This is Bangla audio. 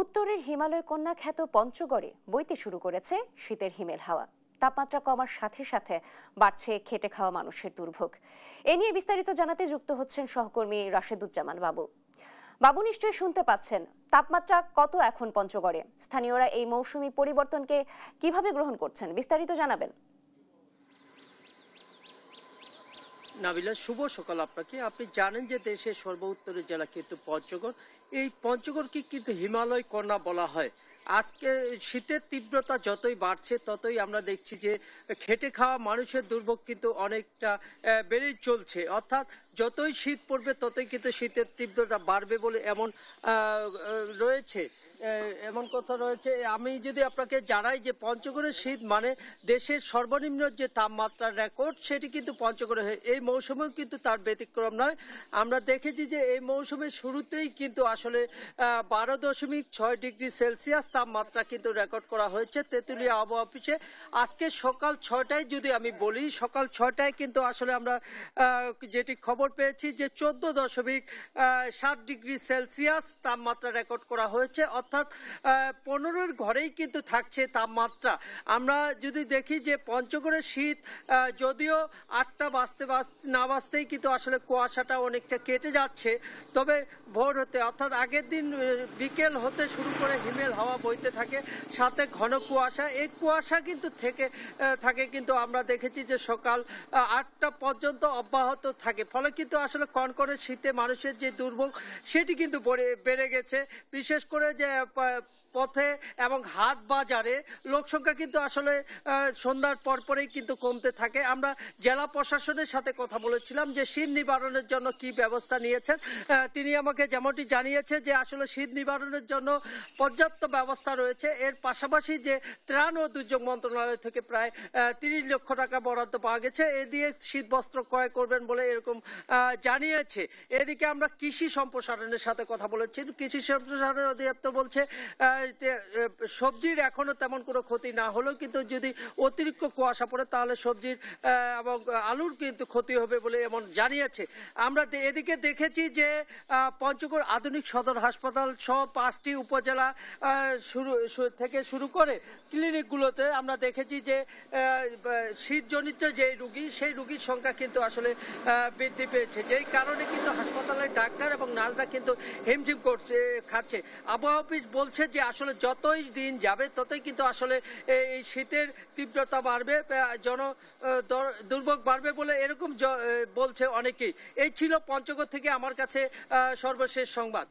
উত্তরের হিমালয় কন্যা খ্যাত পঞ্চগড়ে বইতে শুরু করেছে শীতের হিমেল হাওয়া। তাপমাত্রা কমার সাথে সাথে বাড়ছে খেটে খাওয়া মানুষের দুর্ভোগ। এ নিয়ে বিস্তারিত জানাতে যুক্ত হচ্ছেন সহকর্মী রাশেদুজ্জামান বাবু। বাবু, নিশ্চয়ই শুনতে পাচ্ছেন, তাপমাত্রা কত এখন পঞ্চগড়ে? স্থানীয়রা এই মৌসুমী পরিবর্তনকে কিভাবে গ্রহণ করছেন, বিস্তারিত জানাবেন। নাবিলা, শুভ সকাল আপনাকে। আপনি জানেন যে দেশের সর্বোত্তরের জেলা কিন্তু পঞ্চগড়। এই পঞ্চগড়কে কিন্তু হিমালয় কন্যা বলা হয়। আজকে শীতের তীব্রতা যতই বাড়ছে ততই আমরা দেখছি যে খেটে খাওয়া মানুষের দুর্ভোগ কিন্তু অনেকটা বেড়েই চলছে। অর্থাৎ যতই শীত পড়বে ততই কিন্তু শীতের তীব্রতা বাড়বে বলে এমন কথা রয়েছে। আমি যদি আপনাকে জানাই যে পঞ্চগড়ের শীত মানে দেশের সর্বনিম্ন যে তাপমাত্রার রেকর্ড, সেটি কিন্তু পঞ্চগড়ে হয়। এই মৌসুমেও কিন্তু তার ব্যতিক্রম নয়। আমরা দেখেছি যে এই মৌসুমের শুরুতেই কিন্তু আসলে 12.6 ডিগ্রি সেলসিয়াস তাপমাত্রা কিন্তু রেকর্ড করা হয়েছে তেঁতুলিয়া আবহাওয়া অফিসে। আজকে সকাল 6টায় যদি আমি বলি, সকাল 6টায় কিন্তু আসলে আমরা যেটি খবর পেয়েছি যে 14.7 ডিগ্রি সেলসিয়াস তাপমাত্রা রেকর্ড করা হয়েছে। অর্থাৎ 15-এর ঘরেই কিন্তু থাকছে তাপমাত্রা। আমরা যদি দেখি যে পঞ্চগড়ের শীত যদিও 8টা না বাজতেই কিন্তু আসলে কুয়াশাটা অনেকটা কেটে যাচ্ছে, তবে ভোর হতে অর্থাৎ আগের দিন বিকেল হতে শুরু করে হিমেল হাওয়া বইতে থাকে, সাথে ঘন কুয়াশা। এই কুয়াশা কিন্তু থাকে কিন্তু আমরা দেখেছি যে সকাল 8টা পর্যন্ত অব্যাহত থাকে। ফলে কিন্তু আসলে কনকনে শীতে মানুষের যে দুর্ভোগ সেটি কিন্তু বেড়ে গেছে। বিশেষ করে যে পথে এবং হাট বাজারে লোকসংখ্যা কিন্তু আসলে সন্ধ্যার পরপরেই কিন্তু কমতে থাকে। আমরা জেলা প্রশাসনের সাথে কথা বলেছিলাম যে শীত নিবারণের জন্য কি ব্যবস্থা নিয়েছেন। তিনি আমাকে যেমনটি জানিয়েছে যে আসলে শীত নিবারণের জন্য পর্যাপ্ত ব্যবস্থা রয়েছে। এর পাশাপাশি যে ত্রাণ ও দুর্যোগ মন্ত্রণালয় থেকে প্রায় 30 লক্ষ টাকা বরাদ্দ পাওয়া গেছে, এ দিয়ে শীত বস্ত্র ক্রয় করবেন বলে এরকম জানিয়েছে। এদিকে আমরা কৃষি সম্প্রসারণের সাথে কথা বলেছি। কৃষি সম্প্রসারণ অধিদপ্তর বলছে সবজির এখনো তেমন কোনো ক্ষতি না হলেও কিন্তু যদি অতিরিক্ত কুয়াশা পড়ে তাহলে সবজির এবং আলুর কিন্তু ক্ষতি হবে বলে এমন জানিয়েছে। আমরা এদিকে দেখেছি যে পঞ্চগড় আধুনিক সদর হাসপাতাল সহ 5টি উপজেলা থেকে শুরু করে ক্লিনিকগুলোতে আমরা দেখেছি যে শীতজনিত যে রোগী, সেই রোগীর সংখ্যা কিন্তু আসলে বৃদ্ধি পেয়েছে, যেই কারণে কিন্তু হাসপাতালের ডাক্তার এবং নার্সরা কিন্তু হিমঝিম খাচ্ছে। আবহাওয়া অফিস বলছে যে আসলে যতই দিন যাবে ততই কিন্তু আসলে এই শীতের তীব্রতা বাড়বে, দুর্ভোগ বাড়বে বলে এরকম বলছে অনেকেই। এই ছিল পঞ্চগড় থেকে আমার কাছে সর্বশেষ সংবাদ।